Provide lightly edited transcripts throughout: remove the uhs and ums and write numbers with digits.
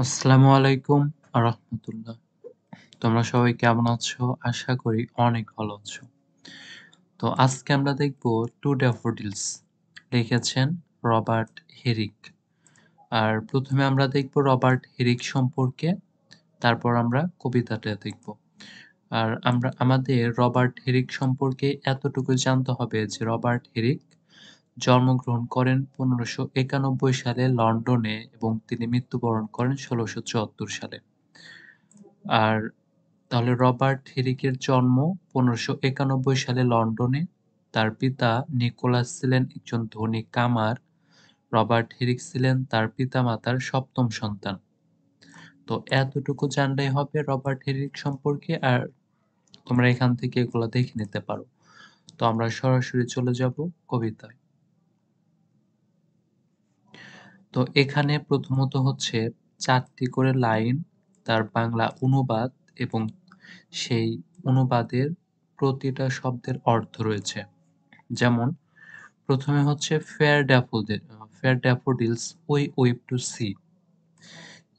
আসসালামু আলাইকুম রাহমাতুল্লাহ। তোমরা সবাই কেমন আছো? আশা করি অনেক ভালো আছো। তো আজকে আমরা দেখব টু ড্যাফোডিলস লিখেছেন রবার্ট হেরিক। আর প্রথমে আমরা দেখব রবার্ট হেরিক সম্পর্কে, তারপর আমরা কবিতাটা দেখব। আর আমাদের রবার্ট হেরিক সম্পর্কে এতটুকু জানতে হবে যে রবার্ট হেরিক জন্মগ্রহণ করেন ১৫৯১ সালে লন্ডনে এবং তিনি মৃত্যুবরণ করেন ১৬৭৪ সালে। আর তাহলে রবার্ট হেরিকের জন্ম ১৫৯১ সালে লন্ডনে। তার পিতা নিকোলাস ছিলেন একজন ধনী কামার। রবার্ট হেরিক ছিলেন তার পিতামাতার সপ্তম সন্তান। তো এতটুকু জানলেই হবে রবার্ট হেরিক সম্পর্কে, আর তোমরা এখান থেকে এগুলো দেখে নিতে পারো। তো আমরা সরাসরি চলে যাব কবিতায়। তো এখানে প্রথমত হচ্ছে ৪টি করে লাইন, তার বাংলা অনুবাদ এবং সেই অনুবাদের প্রতিটা শব্দের অর্থ রয়েছে। যেমন প্রথমে হচ্ছে fair daffodils we weep to see.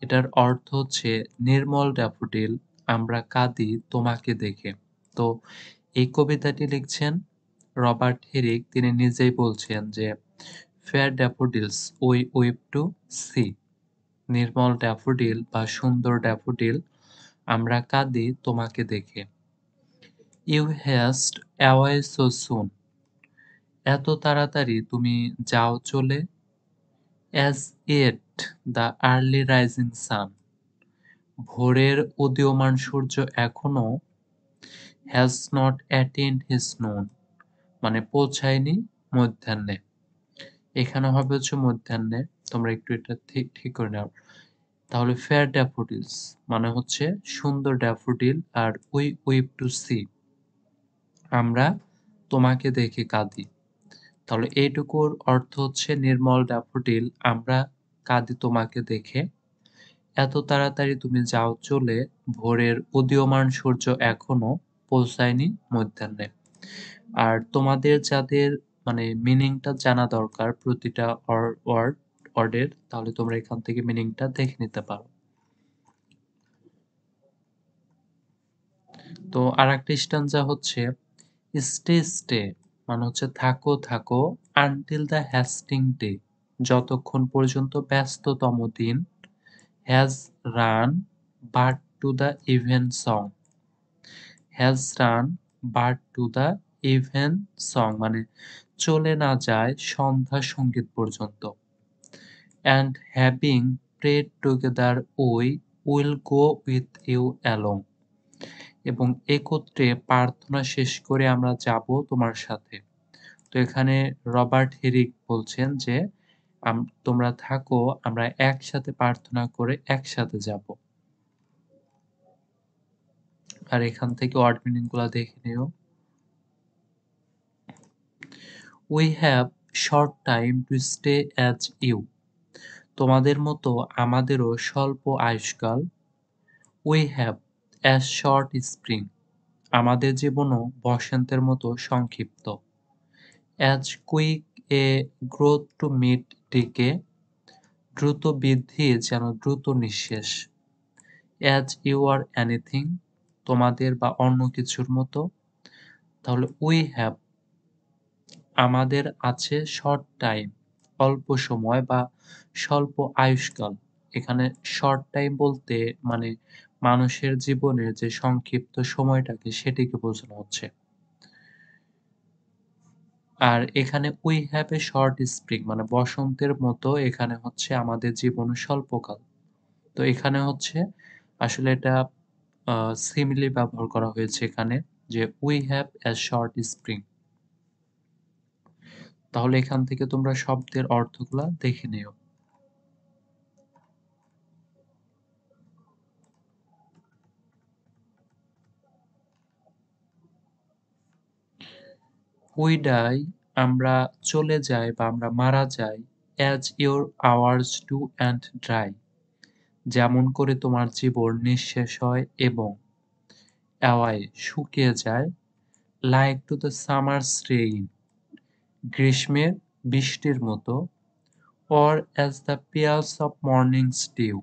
এটার অর্থ হচ্ছে নির্মল ড্যাফোডিল আমরা কাঁদি তোমাকে দেখে। তো এই কবিতাটি লিখছেন রবার্ট হেরিক। তিনি নিজেই বলছেন যে fair daffodils we weep to see, নির্মল ড্যাফোডিল বা সুন্দর ড্যাফোডিল আমরা কাঁদি তোমাকে দেখে। You haste away so soon, এত তাড়াতাড়ি তুমি যাও চলে। As it the early rising sun, ভোরের উদীয়মান সূর্য এখনো হ্যাজ নট অ্যাটেন্ড হিজ নুন, মানে পৌঁছায়নি মধ্যাহ্নে। এখানে হবে হচ্ছে মধ্যাহ্নে। তোমরা একটু এটা ঠিক ঠিক করে নাও। তাহলে ফেয়ার ড্যাফোডিলস মানে হচ্ছে সুন্দর ড্যাফোডিল, আর উই উইপ টু সি আমরা তোমাকে দেখে কাঁদি। তাহলে এইটুকুর অর্থ হচ্ছে নির্মল ড্যাফোডিল আমরা কাঁদি তোমাকে দেখে। এত তাড়াতাড়ি তুমি যাও চলে, ভোরের উদীয়মান সূর্য এখনো পৌঁছায়নি মধ্যাহ্নে। আর তোমাদের যাদের মানে মিনিংটা জানা দরকার প্রতিটা ওয়ার্ডের, তাহলে তোমরা এখান থেকে মিনিংটা দেখে নিতে পারো। তো আরেকটা স্ট্যান্জা হচ্ছে স্টে স্টে, মানে হচ্ছে থাকো থাকো, আনটিল দ্য হ্যাস্টিং ডে, যতক্ষণ পর্যন্ত ব্যস্ততম দিন, has run but to the even song, has run but to the even song মানে চলে না যায় সন্ধ্যা সঙ্গীত পর্যন্ত। And having prayed together we will go with you along, এবং একত্রে প্রার্থনা শেষ করে আমরা যাব তোমার সাথে। তো এখানে রবার্ট হেরিক বলছেন যে তোমরা থাকো, আমরা একসাথে প্রার্থনা করে একসাথে যাব। আর এখান থেকে ওয়ার্ড মিনিং গুলা দেখে নিও। We have short time to stay as you, তোমাদের মতো আমাদেরও স্বল্প আয়ুষ্কাল। We have as short spring, আমাদের জীবনও বসন্তের মতো সংক্ষিপ্ত। As quick a growth to meet decay, দ্রুত বৃদ্ধি যেন দ্রুত নিঃশেষ। অ্যাজ ইউ আর এনিথিং, তোমাদের বা অন্য কিছুর মতো। তাহলে উই হ্যাভ আমাদের আছে, শর্ট টাইম অল্প সময় বা স্বল্প আয়ুষ্কাল। এখানে শর্ট টাইম বলতে মানে মানুষের জীবনের যে সংক্ষিপ্ত সময়টাকে সেটিকে বোঝানো হচ্ছে। আর এখানে we have a short spring মানে বসন্তের মতো এখানে হচ্ছে আমাদের জীবন স্বল্পকাল। তো এখানে হচ্ছে আসলে এটা সিমিলি ব্যবহার করা হয়েছে এখানে, যে we have a short spring. তাহলে এখান থেকে তোমরা শব্দের অর্থগুলা দেখে নিও। উই ডাই আমরা চলে যাই বা আমরা মারা যাই। As your hours do and dry, যেমন করে তোমার জীবন নিঃশেষ হয় এবং অ্যাওয়াই শুকিয়ে যায়। Like to the summer's rain, গ্রীষ্মের বৃষ্টির মতো। Or as the pearls of morning's dew,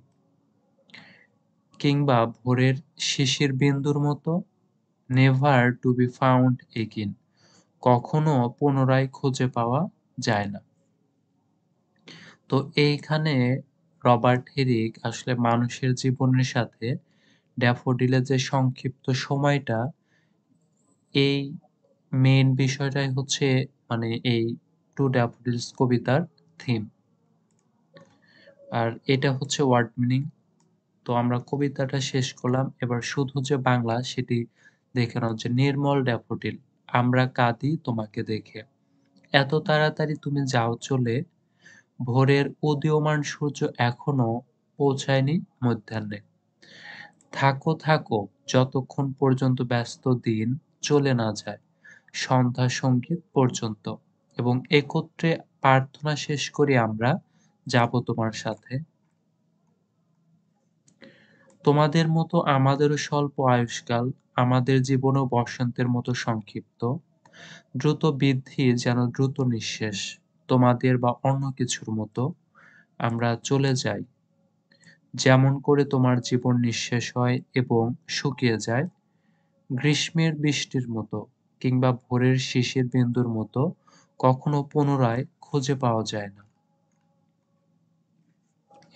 কিংবা ভোরের শিশির বিন্দুর মতো, never to be found again, কখনো পুনরায় খুঁজে পাওয়া যায় না। তো এইখানে রবার্ট হেরিক আসলে মানুষের জীবনের সাথে ড্যাফোডিলের যে সংক্ষিপ্ত সময়টা, এই মেইন বিষয়টাই হচ্ছে মানে এই টু ড্যাফোডিলস কবিতার থিম। আর এটা হচ্ছে ওয়ার্ড মিনিং। তো আমরা কবিতাটা শেষ করলাম। এবার শুধু যে বাংলা সেটি দেখে নাও যে নির্মল ড্যাফোডিল, আমরা কাঁদি তোমাকে দেখে, এত তাড়াতাড়ি তুমি যাও চলে, ভোরের উদীয়মান সূর্য এখনো পৌঁছায়নি মধ্যাহ্নে, থাকো থাকো যতক্ষণ পর্যন্ত ব্যস্ত দিন চলে না যায় সন্ধ্যা সঙ্গীত পর্যন্ত, এবং একত্রে প্রার্থনা শেষ করি আমরা, যাব তোমার সাথে। তোমাদের মতো আমাদেরও স্বল্প আয়ুষ্কাল, আমাদের জীবনও বসন্তের মতো সংক্ষিপ্ত, দ্রুত বৃদ্ধি যেন দ্রুত নিঃশেষ, তোমাদের বা অন্য কিছুর মতো আমরা চলে যাই, যেমন করে তোমার জীবন নিঃশেষ হয় এবং শুকিয়ে যায় গ্রীষ্মের বৃষ্টির মতো, কিংবা ভোরের শিশির বিন্দুর মতো, কখনো পুনরায় খুঁজে পাওয়া যায় না।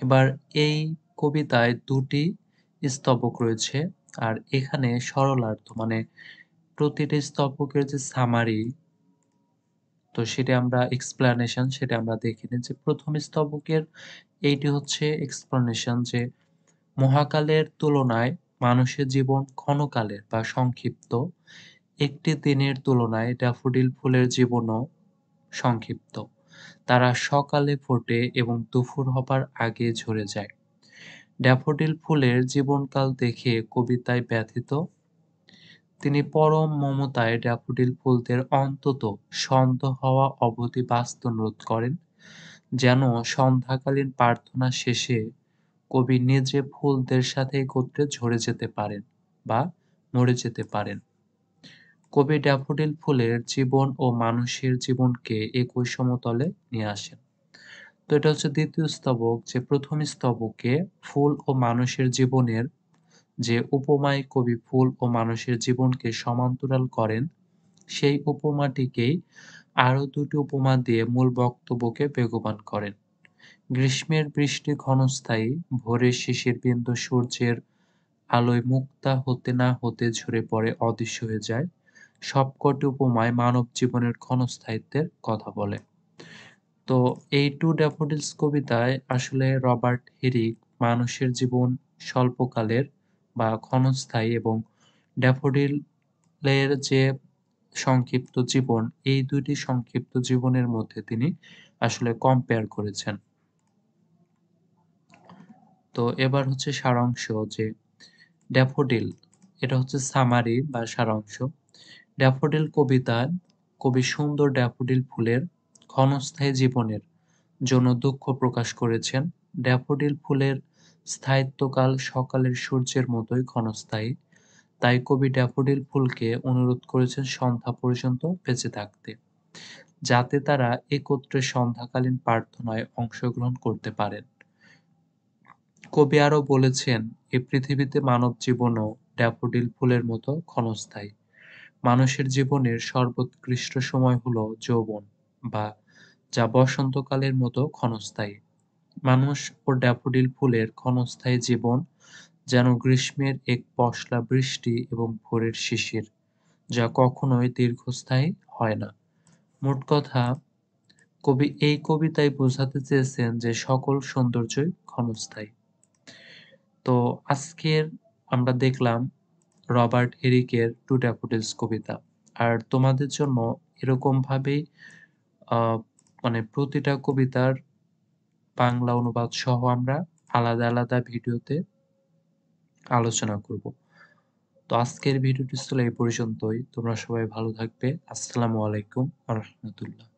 এবার এই কবিতায় দুটি স্তবক রয়েছে, আর এখানে সরলার্থ মানে প্রতিটি স্তবকের যে সামারি, তো সেটা আমরা এক্সপ্লানেশন সেটা আমরা দেখে নিই। যে প্রথম স্তবকের এইটি হচ্ছে এক্সপ্লানেশন যে মহাকালের তুলনায় মানুষের জীবন ক্ষণকালের বা সংক্ষিপ্ত, একটি দিনের তুলনায় ড্যাফোডিল ফুলের জীবনও সংক্ষিপ্ত, তারা সকালে ফোটে এবং দুপুর হবার আগে ঝরে যায়। ড্যাফোডিল ফুলের জীবনকাল দেখে কবিতায় ব্যথিত, তিনি পরম মমতায় ড্যাফোডিল ফুলদের অন্তত সন্ধ্যা হওয়া অবধি বাঁচতে অনুরোধ করেন, যেন সন্ধ্যাকালীন প্রার্থনা শেষে কবি নিজে ফুলদের সাথে একত্রে ঝরে যেতে পারেন বা মরে যেতে পারেন। কবি ড্যাফোডিল ফুলের জীবন ও মানুষের জীবনকে একই সমতলে নিয়ে আসেন। তো এটা হচ্ছে দ্বিতীয় স্তবক। যে প্রথম স্তবকে ফুল ও মানুষের জীবনের যে উপমায় কবি ফুল ও মানুষের জীবনকে সমান্তরাল করেন, সেই উপমাটিকেই আরো দুটি উপমা দিয়ে মূল বক্তব্যকে বেগবান করেন। গ্রীষ্মের বৃষ্টি ক্ষণস্থায়ী, ভোরের শিশির বিন্দু সূর্যের আলোয় মুক্তা হতে না হতে ঝরে পড়ে অদৃশ্য হয়ে যায়, সবকটি উপমায় মানব জীবনের ক্ষণস্থায়িত্বের কথা বলে। তো এই টু ড্যাফোডিলস কবিতায় আসলে রবার্ট হেরিক মানুষের জীবন স্বল্পকালের বা ক্ষণস্থায়ী এবং ড্যাফোডিলের যে সংক্ষিপ্ত জীবন, এই দুইটি সংক্ষিপ্ত জীবনের মধ্যে তিনি আসলে কম্পেয়ার করেছেন। তো এবার হচ্ছে সারাংশ যে ড্যাফোডিল, এটা হচ্ছে সামারি বা সারাংশ। ড্যাফোডিল কবিতায় কবি সুন্দর ড্যাফোডিল ফুলের ক্ষণস্থায়ী জীবনের জন্য দুঃখ প্রকাশ করেছেন। ড্যাফোডিল ফুলের স্থায়িত্বকাল সকালের সূর্যের মতোই ক্ষণস্থায়ী, তাই কবি ড্যাফোডিল ফুলকে অনুরোধ করেছেন সন্ধ্যা পর্যন্ত বেঁচে থাকতে, যাতে তারা একত্রে সন্ধ্যাকালীন প্রার্থনায় অংশগ্রহণ করতে পারেন। কবি আরও বলেছেন, এ পৃথিবীতে মানব জীবনও ড্যাফোডিল ফুলের মতো ক্ষণস্থায়ী। মানুষের জীবনের সর্বোৎকৃষ্ট সময় হলো যৌবন, বা যা বসন্তকালের মতো ক্ষণস্থায়ী। মানুষ ও ড্যাফোডিল ফুলের ক্ষণস্থায়ী জীবন যেন গ্রীষ্মের এক পশলা বৃষ্টি এবং ভোরের শিশির, যা কখনোই দীর্ঘস্থায়ী হয় না। মোট কথা, কবি এই কবিতায় বোঝাতে চেয়েছেন যে সকল সৌন্দর্যই ক্ষণস্থায়ী। তো আজকের আমরা দেখলাম রবার্ট এরিকের টু ড্যাফোডিলস কবিতা। আর তোমাদের জন্য এরকম ভাবেই আহ, মানে প্রতিটা কবিতার বাংলা অনুবাদ সহ আমরা আলাদা আলাদা ভিডিওতে আলোচনা করব। তো আজকের ভিডিওটি ছিল এই পর্যন্তই। তোমরা সবাই ভালো থাকবে। আসসালামু আলাইকুম ওয়া রাহমাতুল্লাহ।